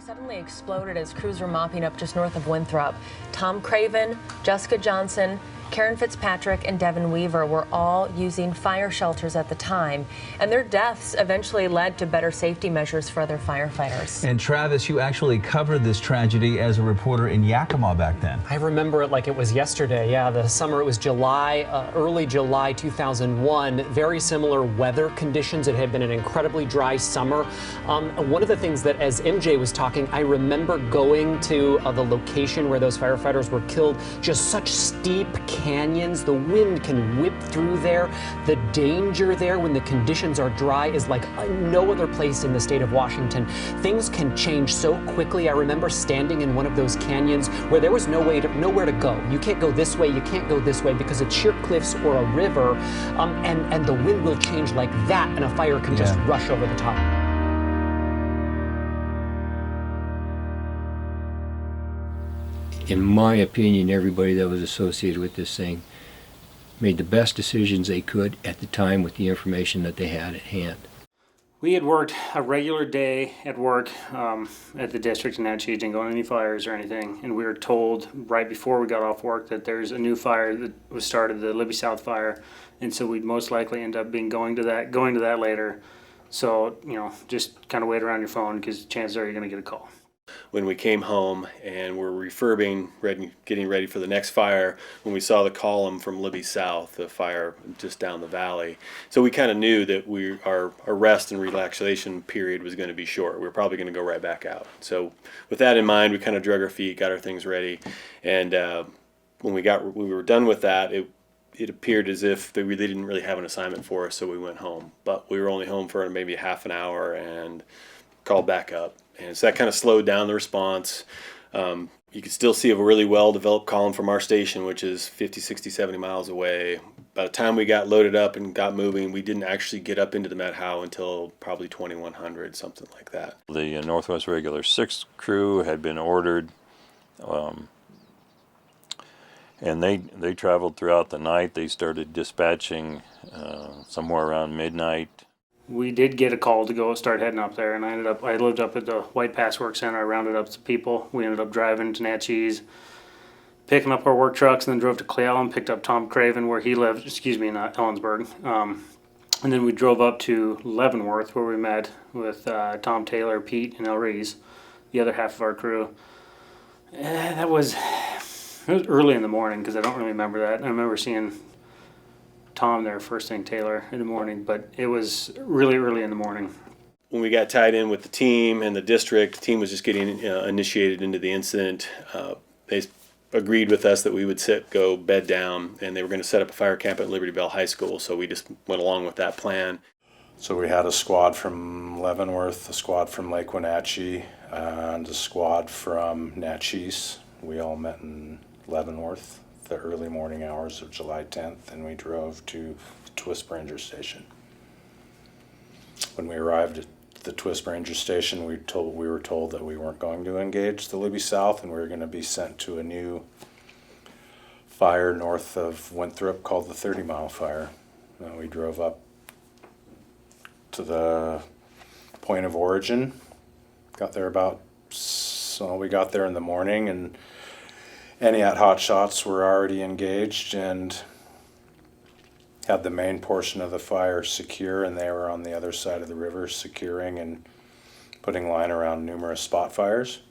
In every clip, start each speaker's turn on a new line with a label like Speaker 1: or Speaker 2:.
Speaker 1: Suddenly exploded as crews were mopping up just north of Winthrop. Tom Craven, Jessica Johnson, Karen Fitzpatrick, and Devin Weaver were all using fire shelters at the time, and their deaths eventually led to better safety measures for other firefighters.
Speaker 2: And Travis, you actually covered this tragedy as a reporter in Yakima back then.
Speaker 3: I remember it like it was yesterday. Yeah, the summer, it was July, early July 2001. Very similar weather conditions. It had been an incredibly dry summer. One of the things that, as MJ was talking, I remember going to the location where those firefighters were killed. Just such steep canyons. The wind can whip through there. The danger there when the conditions are dry is like no other place in the state of Washington. Things can change so quickly. I remember standing in one of those canyons where there was nowhere to go. You can't go this way, you can't go this way because it's sheer cliffs or a river, and the wind will change like that, and a fire can just rush over the top.
Speaker 4: In my opinion, everybody that was associated with this thing made the best decisions they could at the time with the information that they had at hand.
Speaker 5: We had worked a regular day at work at the district in Natchez, didn't go on any fires or anything, and we were told right before we got off work that there's a new fire that was started, the Libby South fire, and so we'd most likely end up going to that later. So, just kind of wait around your phone because chances are you're going to get a call.
Speaker 6: When we came home and were refurbing, getting ready for the next fire, when we saw the column from Libby South, the fire just down the valley. So we kind of knew that our rest and relaxation period was going to be short. We were probably going to go right back out. So with that in mind, we kind of drug our feet, got our things ready, and when we were done with that, it appeared as if they didn't really have an assignment for us, so we went home. But we were only home for maybe half an hour and called back up. And so that kind of slowed down the response. You could still see a really well-developed column from our station, which is 50, 60, 70 miles away. By the time we got loaded up and got moving, we didn't actually get up into the Met Howe until probably 2100, something like that.
Speaker 7: The Northwest Regular 6 crew had been ordered, and they traveled throughout the night. They started dispatching somewhere around midnight.
Speaker 5: We did get a call to go start heading up there, and I lived up at the White Pass Work Center. I rounded up some people. We ended up driving to Natchez, picking up our work trucks, and then drove to Cleveland, picked up Tom Craven where he lived, in Ellensburg. And then we drove up to Leavenworth where we met with Tom Taylor, Pete, and El Reese, the other half of our crew. It was early in the morning because I don't really remember that. I remember seeing Tom there first thing, Taylor in the morning, but it was really early in the morning.
Speaker 6: When we got tied in with the team and the district, the team was just getting initiated into the incident. They agreed with us that we would go bed down, and they were going to set up a fire camp at Libertyville High School, so we just went along with that plan.
Speaker 8: So we had a squad from Leavenworth, a squad from Lake Wenatchee, and a squad from Natchez. We all met in Leavenworth the early morning hours of July 10th, and we drove to the Twist Ranger Station. When we arrived at the Twist Ranger Station, we were told that we weren't going to engage the Libby South, and we were going to be sent to a new fire north of Winthrop called the 30-Mile Fire. We drove up to the point of origin, got there we got there in the morning, and Entiat hotshots were already engaged and had the main portion of the fire secure, and they were on the other side of the river securing and putting line around numerous spot fires.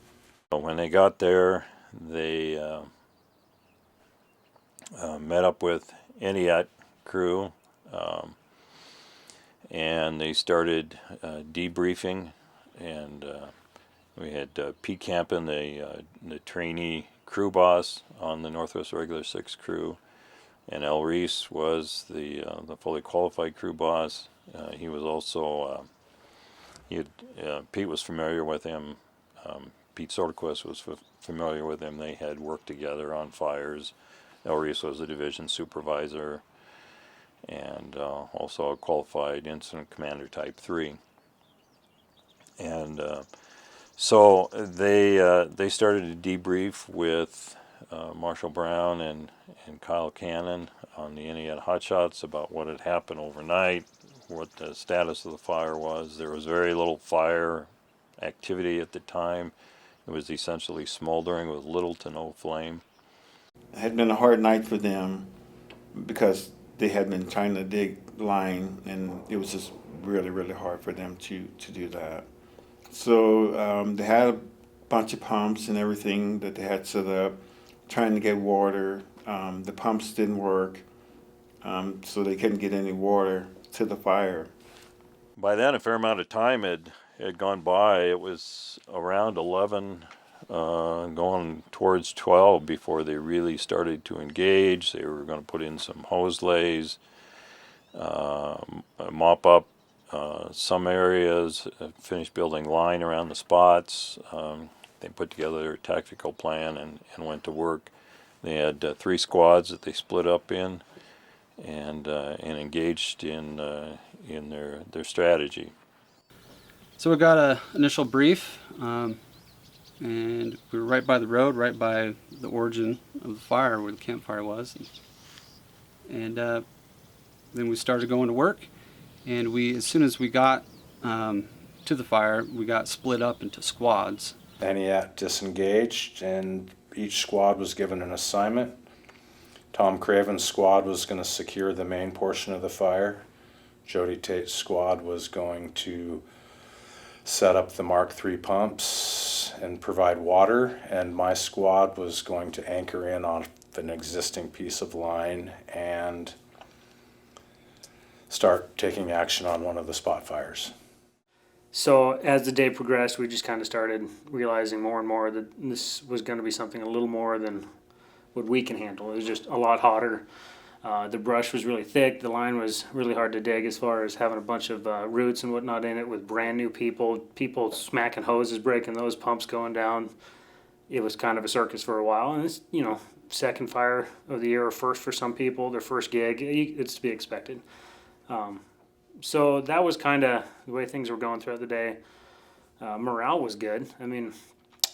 Speaker 7: When they got there, they met up with Entiat crew, and they started debriefing, and we had Pete Campen, the trainee crew boss on the Northwest Regular 6 crew, and El Reese was the fully qualified crew boss. He was also Pete was familiar with him. Pete Soderquist was familiar with him. They had worked together on fires. El Reese was a division supervisor and also a qualified incident commander type 3. And so they started to debrief with Marshall Brown and Kyle Cannon on the Entiat hotshots about what had happened overnight, what the status of the fire was. There was very little fire activity at the time. It was essentially smoldering with little to no flame.
Speaker 9: It had been a hard night for them because they had been trying to dig line, and it was just really, really hard for them to do that. So they had a bunch of pumps and everything that they had set up, trying to get water. The pumps didn't work, so they couldn't get any water to the fire.
Speaker 7: By then, a fair amount of time had gone by. It was around 11, going towards 12 before they really started to engage. They were going to put in some hose lays, mop up some areas, finish building line around the spots. They put together their tactical plan and went to work. They had 3 squads that they split up in and engaged in their strategy.
Speaker 10: So we got an initial brief, and we were right by the road, right by the origin of the fire, where the campfire was. And then we started going to work, and as soon as we got to the fire, we got split up into squads.
Speaker 8: Aniat disengaged, and each squad was given an assignment. Tom Craven's squad was going to secure the main portion of the fire. Jody Tate's squad was going to set up the Mark III pumps and provide water, and my squad was going to anchor in on an existing piece of line and start taking action on one of the spot fires.
Speaker 5: So as the day progressed, we just kind of started realizing more and more that this was going to be something a little more than what we can handle. It was just a lot hotter. The brush was really thick. The line was really hard to dig as far as having a bunch of roots and whatnot in it with brand new people smacking hoses, breaking those pumps going down. It was kind of a circus for a while. And it's, second fire of the year or first for some people, their first gig. It's to be expected. So that was kind of the way things were going throughout the day. Morale was good. I mean,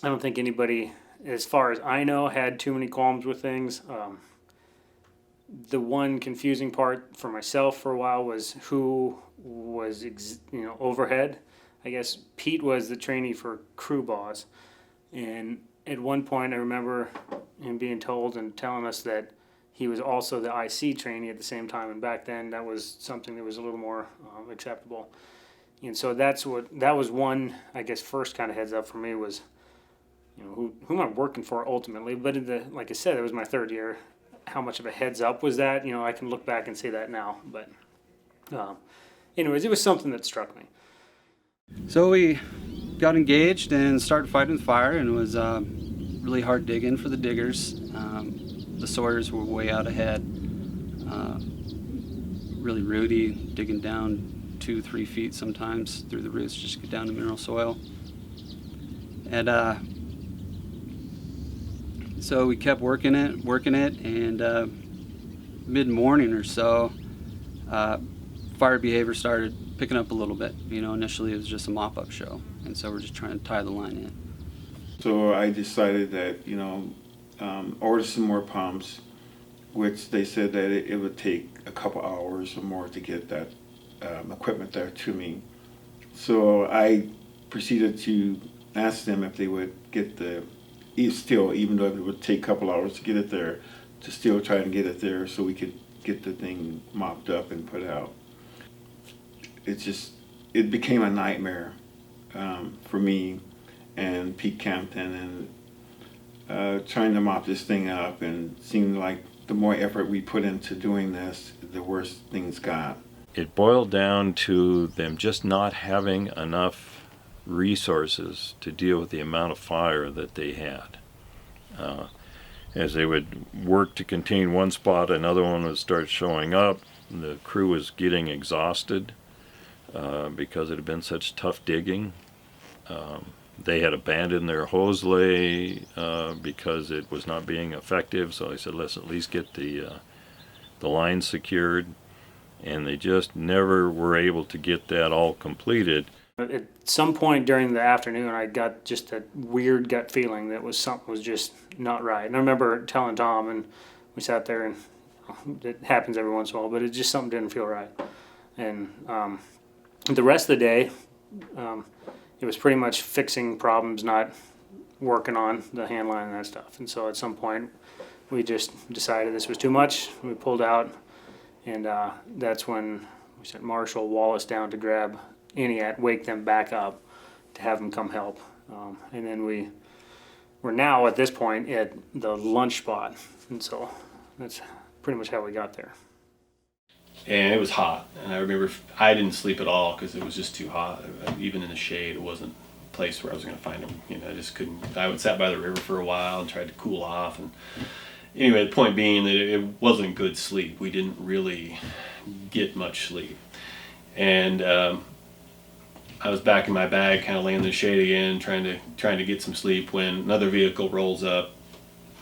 Speaker 5: I don't think anybody, as far as I know, had too many qualms with things. The one confusing part for myself for a while was who was, overhead. I guess Pete was the trainee for crew boss. And at one point I remember him being told and telling us that he was also the IC trainee at the same time, and back then that was something that was a little more acceptable. And so that was one, I guess, first kind of heads up for me was, who am I working for ultimately? But like I said, it was my third year. How much of a heads up was that? I can look back and say that now. But anyways, it was something that struck me.
Speaker 10: So we got engaged and started fighting the fire, and it was really hard digging for the diggers. The sawyers were way out ahead, really rooty, digging down 2-3 feet sometimes through the roots just to get down to mineral soil. And so we kept working it, and mid-morning or so, fire behavior started picking up a little bit. Initially it was just a mop-up show, and so we're just trying to tie the line in.
Speaker 9: So I decided that, order some more pumps, which they said that it would take a couple hours or more to get that equipment there to me. So I proceeded to ask them if they would get even though it would take a couple hours to get it there, to still try and get it there so we could get the thing mopped up and put out. It became a nightmare for me and Pete Campton, and trying to mop this thing up, and it seemed like the more effort we put into doing this, the worse things got.
Speaker 7: It boiled down to them just not having enough resources to deal with the amount of fire that they had. As they would work to contain one spot, another one would start showing up. The crew was getting exhausted because it had been such tough digging. They had abandoned their hose lay because it was not being effective, so I said, let's at least get the line secured, and they just never were able to get that all completed.
Speaker 5: At some point during the afternoon, I got just a weird gut feeling that something was just not right. And I remember telling Tom, and we sat there, and it happens every once in a while, but it just something didn't feel right. And the rest of the day, it was pretty much fixing problems, not working on the hand line and that stuff. And so at some point, we just decided this was too much. We pulled out, and that's when we sent Marshall Wallace down to grab Eniat, wake them back up to have them come help. And then we're now at this point at the lunch spot, and so that's pretty much how we got there.
Speaker 6: And it was hot, and I remember I didn't sleep at all because it was just too hot. Even in the shade, it wasn't a place where I was going to find them. You know, I just couldn't. I would sat by the river for a while and tried to cool off. And anyway, the point being that it wasn't good sleep. We didn't really get much sleep, and I was back in my bag, kind of laying in the shade again, trying to get some sleep when another vehicle rolls up,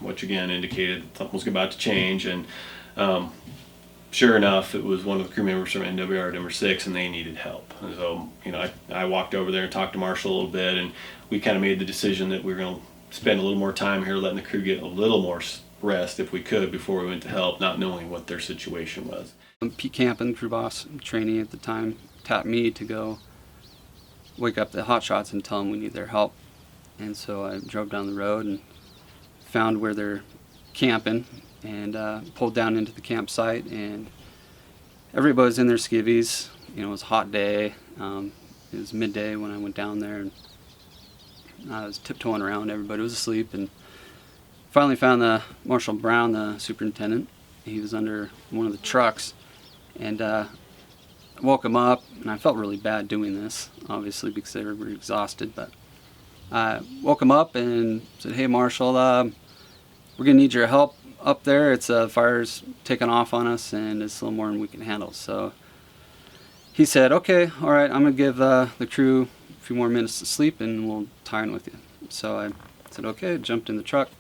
Speaker 6: which again indicated something was about to change. And sure enough, it was one of the crew members from NWR number 6, and they needed help. And so, you know, I walked over there and talked to Marshall a little bit, and we kind of made the decision that we were going to spend a little more time here, letting the crew get a little more rest if we could before we went to help, not knowing what their situation was.
Speaker 10: Pete Campen, crew boss, trainee at the time, tapped me to go wake up the hotshots and tell them we need their help. And so I drove down the road and found where they're camping, and pulled down into the campsite, and everybody was in their skivvies. You know, it was a hot day. It was midday when I went down there, and I was tiptoeing around. Everybody was asleep, and finally found the Marshall Brown, the superintendent. He was under one of the trucks, and I woke him up, and I felt really bad doing this, obviously, because they were exhausted, but I woke him up and said, "Hey, Marshall, we're going to need your help up there. It's fire's taking off on us, and it's a little more than we can handle." So he said, "Okay, all right, I'm going to give the crew a few more minutes to sleep, and we'll tie in with you." So I said, "Okay," jumped in the truck,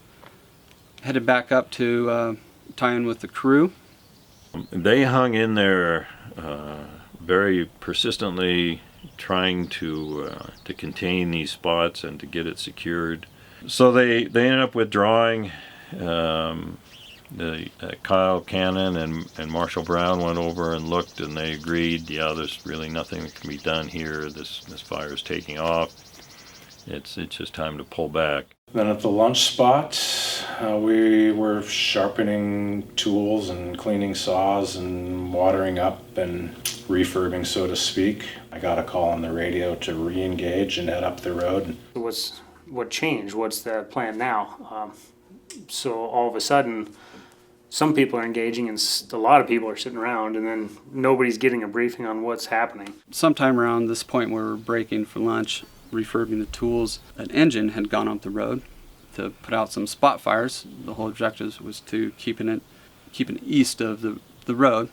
Speaker 10: headed back up to tie in with the crew.
Speaker 7: They hung in there very persistently, trying to contain these spots and to get it secured. So they ended up withdrawing. Kyle Cannon and Marshall Brown went over and looked, and they agreed, yeah, there's really nothing that can be done here. This fire is taking off. It's just time to pull back.
Speaker 8: Then at the lunch spot, we were sharpening tools and cleaning saws and watering up and refurbing, so to speak. I got a call on the radio to re-engage and head up the road.
Speaker 5: What changed? What's the plan now? So all of a sudden, some people are engaging and a lot of people are sitting around, and then nobody's getting a briefing on what's happening.
Speaker 10: Sometime around this point where we're breaking for lunch, refurbing the tools, an engine had gone up the road to put out some spot fires. The whole objective was to keeping east of the road.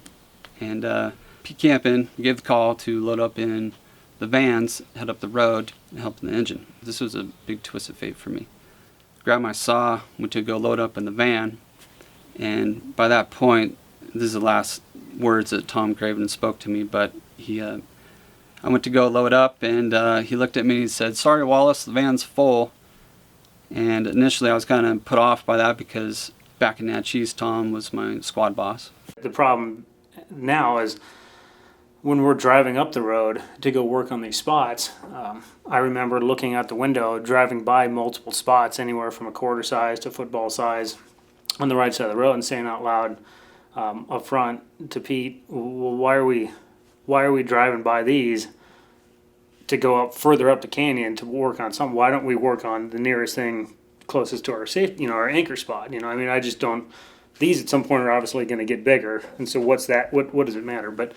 Speaker 10: And Pete Campen gave the call to load up in the vans, head up the road, and help in the engine. This was a big twist of fate for me. Grabbed my saw, went to go load up in the van, and by that point, this is the last words that Tom Craven spoke to me, but I went to go load up, and he looked at me and he said, "Sorry, Wallace, the van's full." And initially I was kind of put off by that because back in Natchez, Tom was my squad boss.
Speaker 5: The problem now is when we're driving up the road to go work on these spots, I remember looking out the window, driving by multiple spots, anywhere from a quarter size to football size, on the right side of the road, and saying out loud up front to Pete, "Well, why are we driving by these to go up further up the canyon to work on something? Why don't we work on the nearest thing closest to our safety, our anchor spot?" I mean, I just don't. These at some point are obviously going to get bigger, and so what's that? What does it matter? But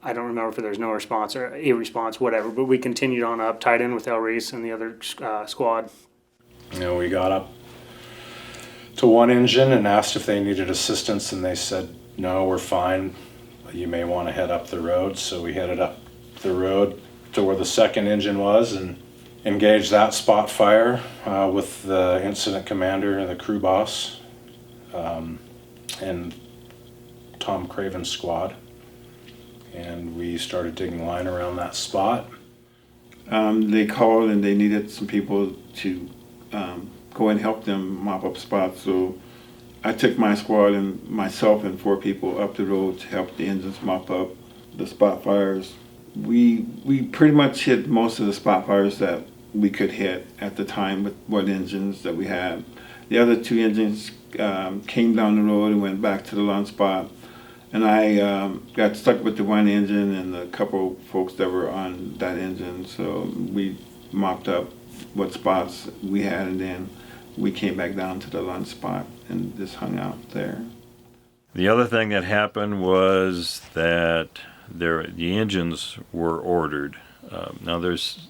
Speaker 5: I don't remember if there's no response or a response, whatever. But we continued on up, tied in with El Reese and the other squad.
Speaker 8: We got up to one engine and asked if they needed assistance, and they said, "No, we're fine. You may want to head up the road." So we headed up the road to where the second engine was and engaged that spot fire with the incident commander and the crew boss and Tom Craven's squad. And we started digging line around that spot.
Speaker 9: They called and they needed some people to go and help them mop up spots. So I took my squad and myself and 4 people up the road to help the engines mop up the spot fires. we pretty much hit most of the spot fires that we could hit at the time with what engines that we had. The other two engines came down the road and went back to the launch spot, and I got stuck with the one engine and a couple folks that were on that engine. So we mopped up what spots we had, and then we came back down to the launch spot and just hung out there.
Speaker 7: The other thing that happened was that the engines were ordered. Now there's,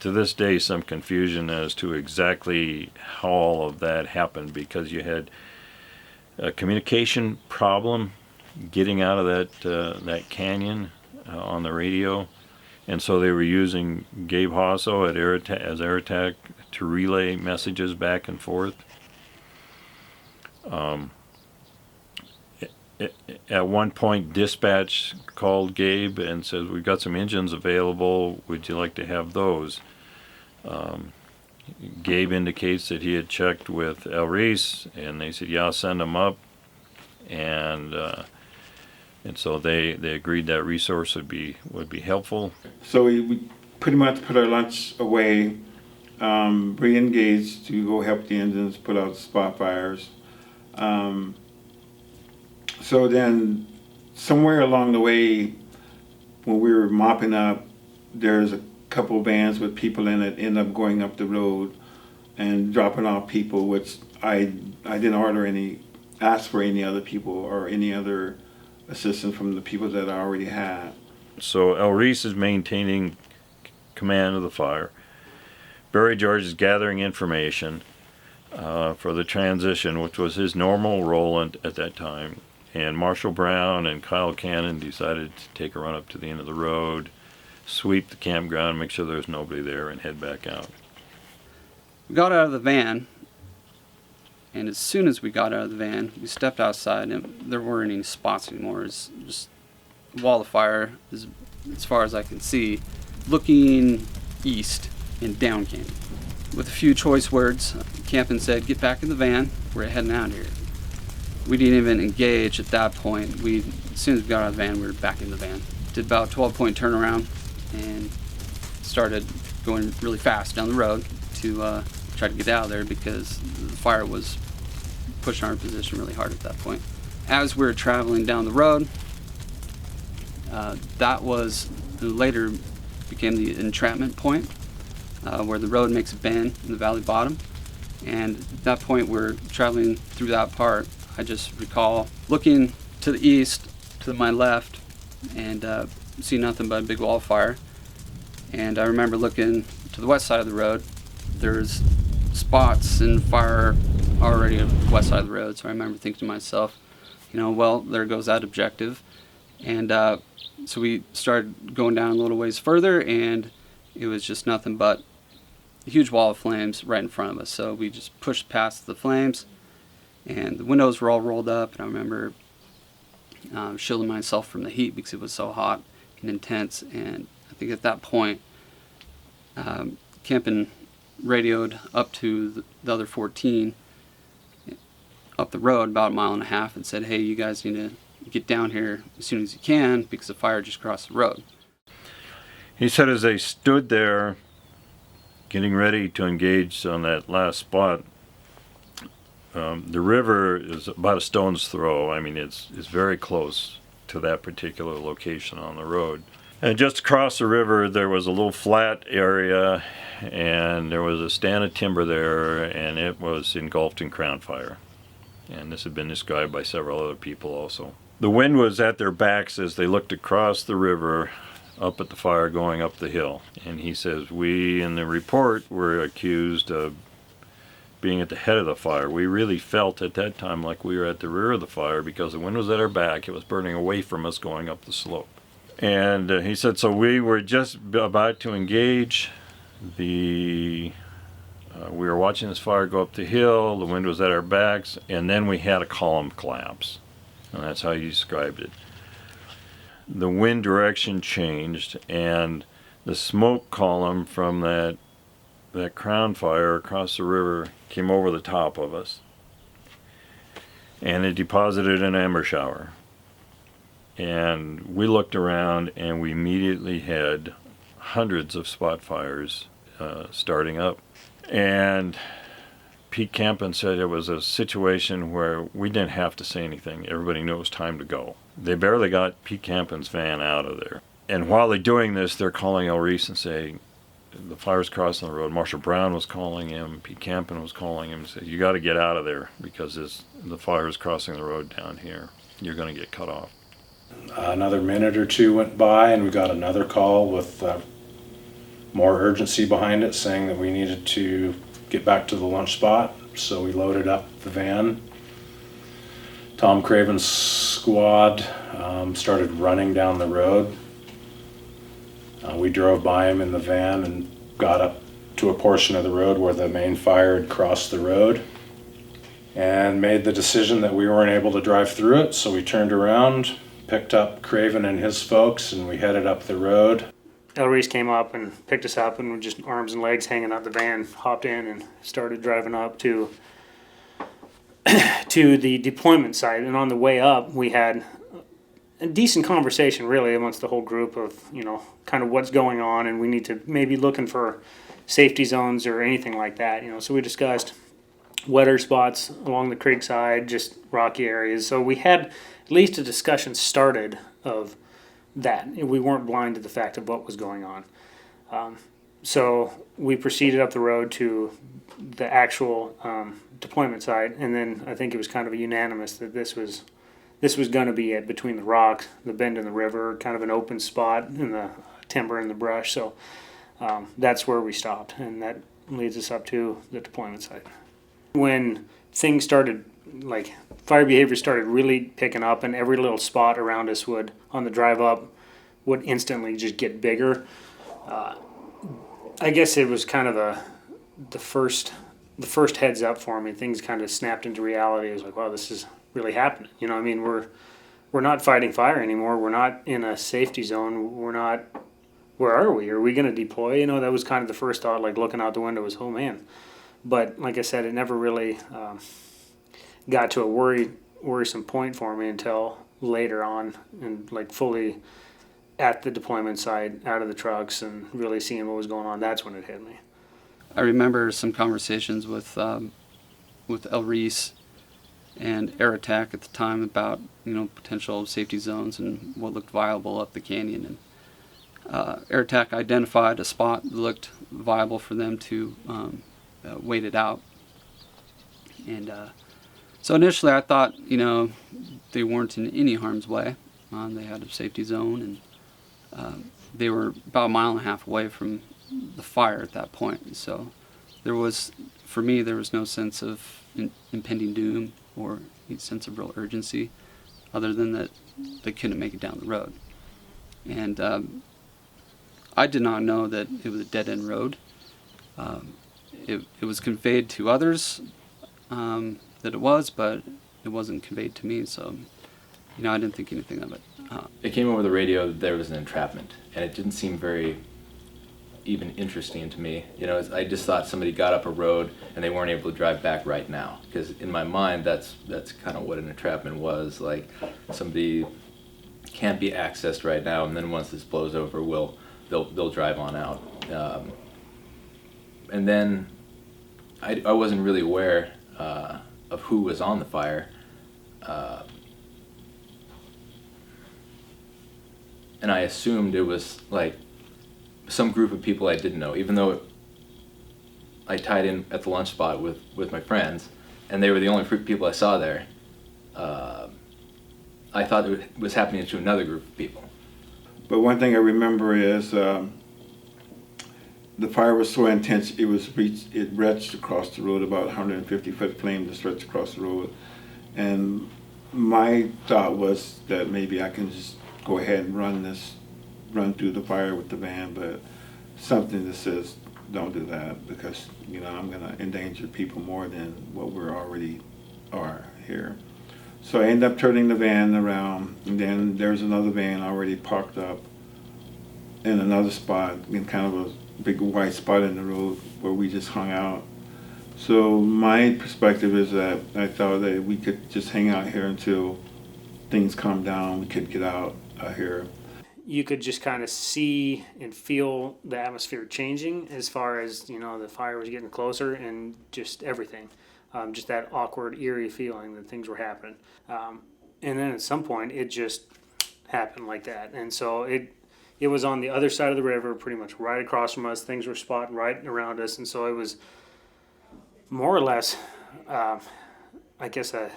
Speaker 7: to this day, some confusion as to exactly how all of that happened, because you had a communication problem getting out of that canyon on the radio, and so they were using Gabe Hosso as air attack to relay messages back and forth. At one point, dispatch called Gabe and said, "We've got some engines available. Would you like to have those?" Gabe indicates that he had checked with El Reese, and they said, "Yeah, send them up." And so they agreed that resource would be helpful.
Speaker 9: So we pretty much put our lunch away, re-engaged to go help the engines put out spot fires. So then, somewhere along the way, when we were mopping up, there's a couple vans with people in it end up going up the road and dropping off people, which I didn't ask for any other people or any other assistance from the people that I already had.
Speaker 7: So El Reese is maintaining command of the fire. Barry George is gathering information for the transition, which was his normal role at that time. And Marshall Brown and Kyle Cannon decided to take a run up to the end of the road, sweep the campground, make sure there's nobody there, and head back out.
Speaker 10: We got out of the van, and as soon as we got out of the van, we stepped outside, and there weren't any spots anymore. It's just a wall of fire, as far as I can see, looking east and down canyon. With a few choice words, Campen said, "Get back in the van, we're heading out here." We didn't even engage at that point. As soon as we got out of the van, we were back in the van. Did about a 12-point turnaround and started going really fast down the road to try to get out of there, because the fire was pushing our position really hard at that point. As we were traveling down the road, that was later became the entrapment point, where the road makes a bend in the valley bottom. And at that point, we're traveling through that part. I just recall looking to the east, to my left, and see nothing but a big wall of fire. And I remember looking to the west side of the road. There's spots and fire already on the west side of the road. So I remember thinking to myself, well, there goes that objective. And so we started going down a little ways further, and it was just nothing but a huge wall of flames right in front of us. So we just pushed past the flames, and the windows were all rolled up. And I remember shielding myself from the heat because it was so hot and intense. And I think at that point, Campen radioed up to the other 14 up the road about a mile and a half and said, "Hey, you guys need to get down here as soon as you can because the fire just crossed the road."
Speaker 7: He said as they stood there getting ready to engage on that last spot, the river is about a stone's throw. I mean, it's very close to that particular location on the road. And just across the river, there was a little flat area, and there was a stand of timber there, and it was engulfed in crown fire. And this had been described by several other people also. The wind was at their backs as they looked across the river up at the fire going up the hill. And he says, we in the report were accused of being at the head of the fire. We really felt at that time like we were at the rear of the fire because the wind was at our back. It was burning away from us going up the slope. And he said, so we were just about to engage. We were watching this fire go up the hill. The wind was at our backs. And then we had a column collapse. And that's how you described it. The wind direction changed, and the smoke column from that crown fire across the river came over the top of us. And it deposited an ember shower. And we looked around and we immediately had hundreds of spot fires starting up. And Pete Campen said it was a situation where we didn't have to say anything. Everybody knew it was time to go. They barely got Pete Campen's van out of there. And while they're doing this, they're calling El Reese and saying, the fire's crossing the road. Marshall Brown was calling him. Pete Campen was calling him and said, you got to get out of there because the fire's crossing the road down here. You're going to get cut off.
Speaker 8: Another minute or two went by and we got another call with more urgency behind it, saying that we needed to get back to the lunch spot. So we loaded up the van. Tom Craven's squad started running down the road. We drove by him in the van and got up to a portion of the road where the main fire had crossed the road and made the decision that we weren't able to drive through it. So we turned around, picked up Craven and his folks, and we headed up the road.
Speaker 5: El Reese came up and picked us up, and we're just arms and legs hanging out the van, hopped in and started driving up to the deployment site. And on the way up, we had a decent conversation really amongst the whole group of, kind of what's going on, and we need to maybe looking for safety zones or anything like that, So we discussed wetter spots along the creek side, just rocky areas. So we had at least a discussion started of that. We weren't blind to the fact of what was going on. So we proceeded up the road to the actual deployment site, and then I think it was kind of a unanimous that this was going to be it, between the rocks, the bend in the river, kind of an open spot in the timber and the brush. So that's where we stopped, and that leads us up to the deployment site. When things started, like fire behavior started really picking up, and every little spot around us would, on the drive up, would instantly just get bigger. I guess it was kind of the first heads up for me. Things kind of snapped into reality. I was like, wow, this is really happening. We're not fighting fire anymore. We're not in a safety zone. We're not. Where are we? Are we going to deploy? That was kind of the first thought. Like looking out the window was, oh man. But like I said, it never really got to a worrisome point for me until later on, and like fully at the deployment site, out of the trucks, and really seeing what was going on. That's when it hit me.
Speaker 10: I remember some conversations with El Reese and Air Attack at the time about potential safety zones and what looked viable up the canyon. And Air Attack identified a spot that looked viable for them to wait it out. And so initially I thought they weren't in any harm's way. They had a safety zone, and they were about a mile and a half away from the fire at that point. So for me, there was no sense of impending doom or any sense of real urgency, other than that they couldn't make it down the road. And I did not know that it was a dead-end road. It was conveyed to others that it was, but it wasn't conveyed to me, so I didn't think anything of it.
Speaker 11: It came over the radio that there was an entrapment, and it didn't seem very even interesting to me. I just thought somebody got up a road and they weren't able to drive back right now, because in my mind that's kind of what an entrapment was. Like, somebody can't be accessed right now, and then once this blows over, they'll drive on out. And then I wasn't really aware of who was on the fire. And I assumed it was like some group of people I didn't know, even though I tied in at the lunch spot with my friends, and they were the only people I saw there. I thought it was happening to another group of people.
Speaker 9: But one thing I remember is the fire was so intense, it reached across the road, about 150-foot flame just stretched across the road. And my thought was that maybe I can just go ahead and run through the fire with the van, but something that says don't do that, because I'm going to endanger people more than what we already are here. So I ended up turning the van around, and then there's another van already parked up in another spot, in kind of a big white spot in the road where we just hung out. So my perspective is that I thought that we could just hang out here until things calmed down, we could get out here.
Speaker 5: You could just kind of see and feel the atmosphere changing as far as, you know, the fire was getting closer and just everything. Just that awkward, eerie feeling that things were happening. And then at some point, it just happened like that. And so it was on the other side of the river, pretty much right across from us. Things were spotting right around us. And so it was more or less, I guess, I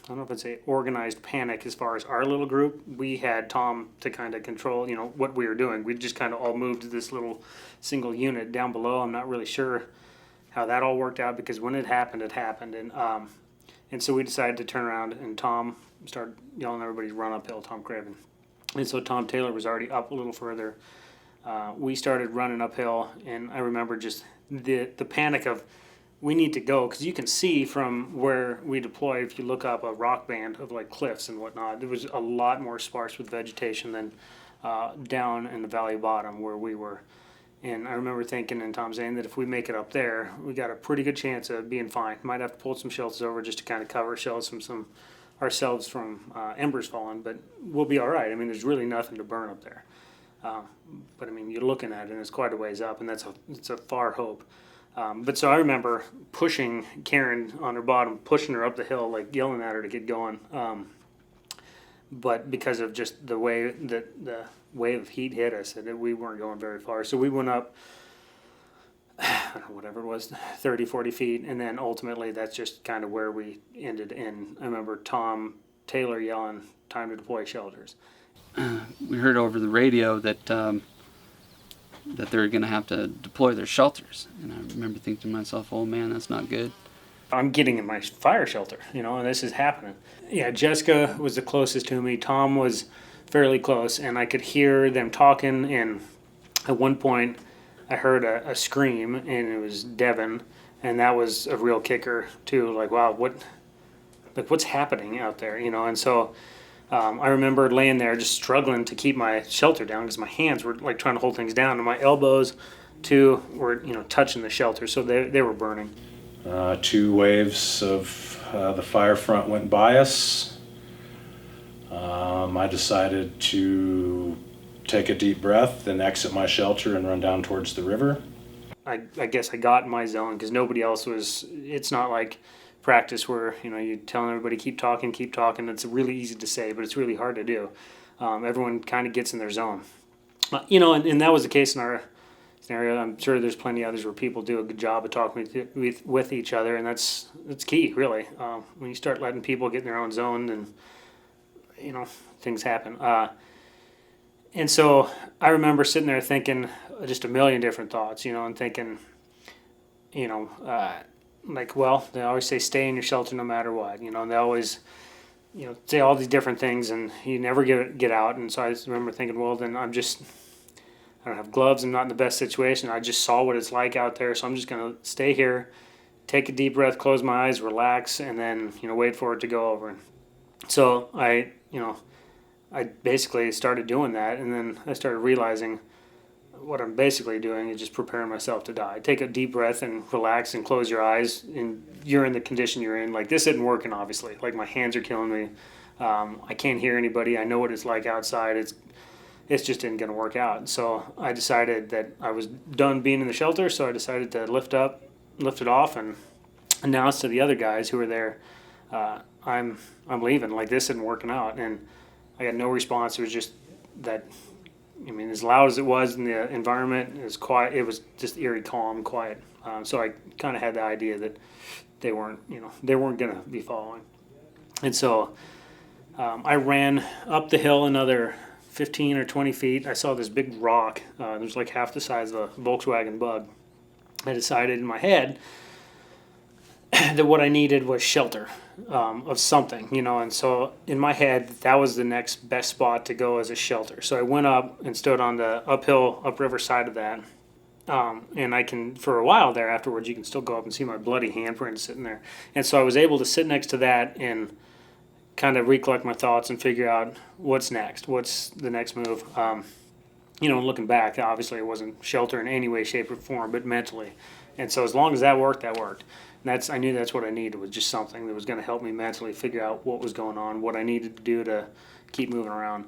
Speaker 5: don't know if it's a organized panic as far as our little group. We had Tom to kind of control, you know, what we were doing. We just kind of all moved to this little single unit down below. I'm not really sure how that all worked out, because when it happened, it happened. And so we decided to turn around, and Tom started yelling at everybody to run uphill, Tom Craven. And so Tom Taylor was already up a little further. We started running uphill, and I remember just the panic of, we need to go, because you can see from where we deployed, if you look up a rock band of like cliffs and whatnot, there was a lot more sparse with vegetation than down in the valley bottom where we were. And I remember thinking, and Tom saying, that if we make it up there, we got a pretty good chance of being fine. Might have to pull some shelters over just to kind of cover ourselves from embers falling, but we'll be all right. I mean, there's really nothing to burn up there. But I mean, you're looking at it, and it's quite a ways up, and it's a far hope. But so I remember pushing Karen on her bottom, pushing her up the hill, like yelling at her to get going. But because of just the way that the wave of heat hit us, and we weren't going very far. So we went up, I don't know, whatever it was, 30, 40 feet. And then ultimately that's just kind of where we ended. And I remember Tom Taylor yelling, "Time to deploy shelters."
Speaker 10: We heard over the radio that that they're going to have to deploy their shelters. And I remember thinking to myself, oh man, that's not good.
Speaker 5: I'm getting in my fire shelter, you know, and this is happening. Yeah, Jessica was the closest to me. Tom was fairly close, and I could hear them talking. And at one point, I heard a scream, and it was Devin, and that was a real kicker too. Like, wow, what's happening out there, you know? And so I remember laying there just struggling to keep my shelter down because my hands were like trying to hold things down, and my elbows too were, you know, touching the shelter, so they were burning.
Speaker 8: 2 waves of the fire front went by us. I decided to take a deep breath and exit my shelter and run down towards the river.
Speaker 5: I guess I got in my zone because nobody else was. It's not like practice where, you know, you're telling everybody keep talking. It's really easy to say, but it's really hard to do. Everyone kind of gets in their zone. You know, and that was the case in our scenario. I'm sure there's plenty of others where people do a good job of talking with each other, and that's key, really. When you start letting people get in their own zone, then, you know, things happen. And so I remember sitting there thinking just a million different thoughts, you know, and thinking, you know, like, well, they always say stay in your shelter no matter what, you know, and they always, you know, say all these different things, and you never get out. And so I just remember thinking, well, then I don't have gloves. I'm not in the best situation. I just saw what it's like out there, so I'm just going to stay here, take a deep breath, close my eyes, relax, and then, you know, wait for it to go over. So I basically started doing that, and then I started realizing what I'm basically doing is just preparing myself to die. Take a deep breath and relax and close your eyes, and you're in the condition you're in. Like, this isn't working, obviously. Like, my hands are killing me. I can't hear anybody. I know what it's like outside. It's just isn't going to work out. So I decided that I was done being in the shelter, so I decided to lift it off, and announce to the other guys who were there, I'm leaving. Like, this isn't working out. And I got no response. It was just that, I mean, as loud as it was in the environment, it was quiet. It was just eerie, calm, quiet. So I kind of had the idea that they weren't going to be following. And so I ran up the hill another 15 or 20 feet. I saw this big rock. It was like half the size of a Volkswagen Bug. I decided in my head that what I needed was shelter of something, you know, and so in my head, that was the next best spot to go as a shelter. So I went up and stood on the upriver side of that. And I can, for a while there afterwards, you can still go up and see my bloody handprint sitting there. And so I was able to sit next to that and kind of recollect my thoughts and figure out what's next, what's the next move. you know, looking back, obviously it wasn't shelter in any way, shape, or form, but mentally. And so as long as that worked, that worked. And I knew that's what I needed, was just something that was going to help me mentally figure out what was going on, what I needed to do to keep moving around.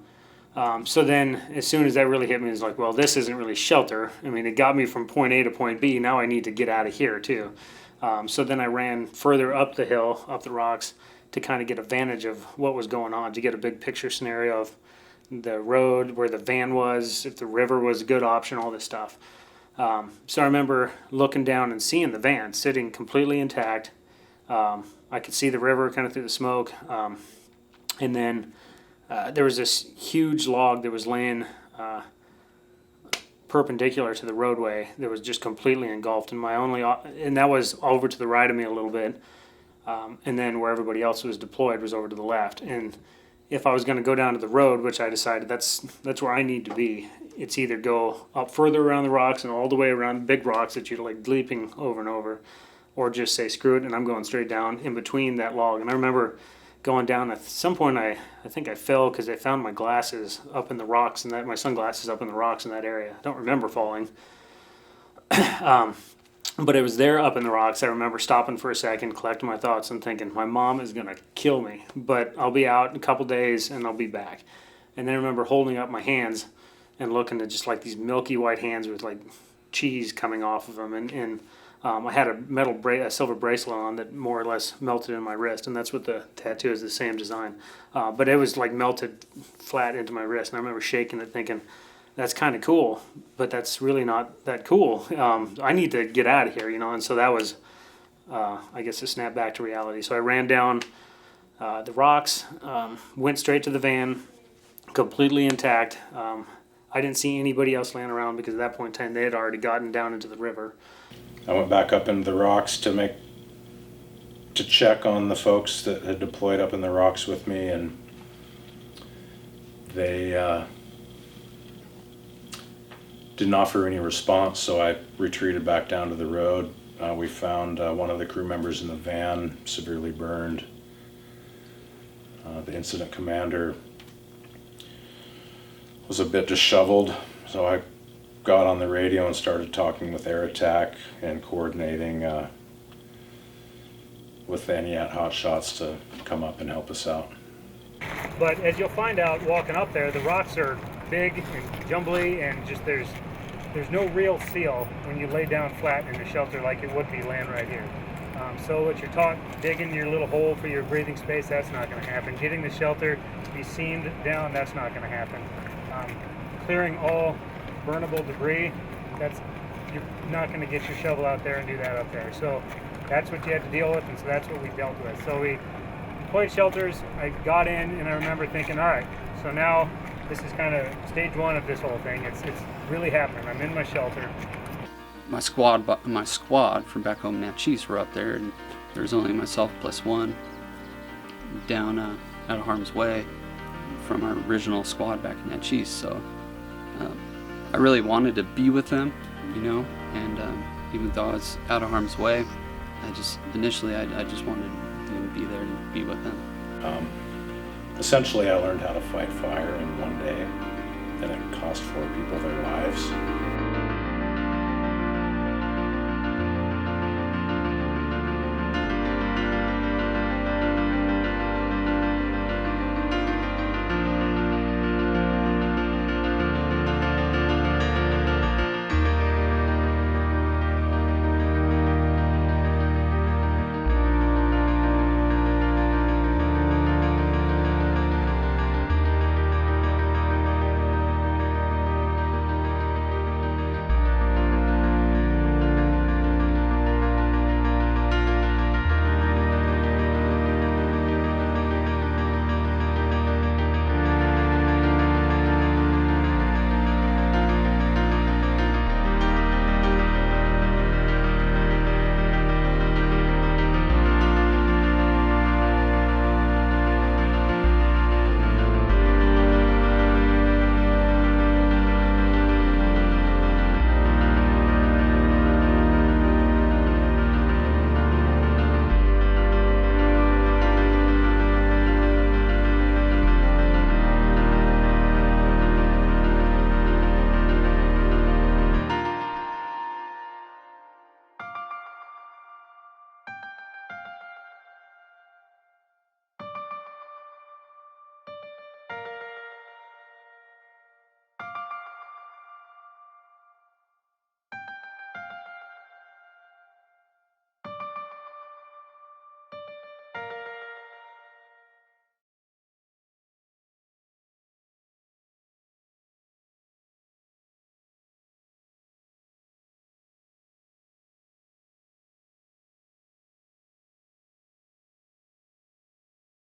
Speaker 5: So then as soon as that really hit me, it was like, well, this isn't really shelter. I mean, it got me from point A to point B. Now I need to get out of here too. So then I ran further up the hill, up the rocks, to kind of get a vantage of what was going on, to get a big picture scenario of the road, where the van was, if the river was a good option, all this stuff. So I remember looking down and seeing the van sitting completely intact. I could see the river kind of through the smoke. And then there was this huge log that was laying perpendicular to the roadway that was just completely engulfed. And that was over to the right of me a little bit. And then where everybody else was deployed was over to the left. And if I was going to go down to the road, which I decided that's where I need to be, it's either go up further around the rocks and all the way around big rocks that you're like leaping over and over, or just say screw it and I'm going straight down in between that log. And I remember going down at some point, I think I fell because I found my glasses up in the rocks, and my sunglasses up in the rocks in that area. I don't remember falling. But it was there up in the rocks. I remember stopping for a second, collecting my thoughts, and thinking, my mom is going to kill me, but I'll be out in a couple days and I'll be back. And then I remember holding up my hands and looking at just like these milky white hands with like cheese coming off of them. And I had a silver bracelet on that more or less melted in my wrist, and that's what the tattoo is, the same design. But it was like melted flat into my wrist, and I remember shaking it thinking, that's kind of cool, but that's really not that cool. I need to get out of here, you know. And so that was, I guess, a snap back to reality. So I ran down the rocks, went straight to the van, completely intact. I didn't see anybody else laying around because at that point in time they had already gotten down into the river.
Speaker 8: I went back up into the rocks to check on the folks that had deployed up in the rocks with me, and they didn't offer any response, so I retreated back down to the road. We found one of the crew members in the van severely burned. The incident commander was a bit disheveled, so I got on the radio and started talking with Air Attack and coordinating with the Aniat hotshots to come up and help us out.
Speaker 5: But as you'll find out walking up there, the rocks are big and jumbly, and just there's no real seal when you lay down flat in a shelter like it would be laying right here. So what you're taught, digging your little hole for your breathing space, that's not going to happen. Getting the shelter to be seamed down, that's not going to happen. Clearing all burnable debris, you're not going to get your shovel out there and do that up there. So that's what you had to deal with, and so that's what we dealt with. So we deployed shelters. I got in, and I remember thinking, all right, so now this is kind of stage one of this whole thing. It's really happening. I'm in my shelter.
Speaker 10: My squad from back home in Natchez were up there, and there was only myself plus one down out of harm's way from our original squad back in Natchez. So I really wanted to be with them, you know, and even though I was out of harm's way, I just wanted to be there and be with them.
Speaker 8: Essentially, I learned how to fight fire in one day, and it cost 4 people their lives.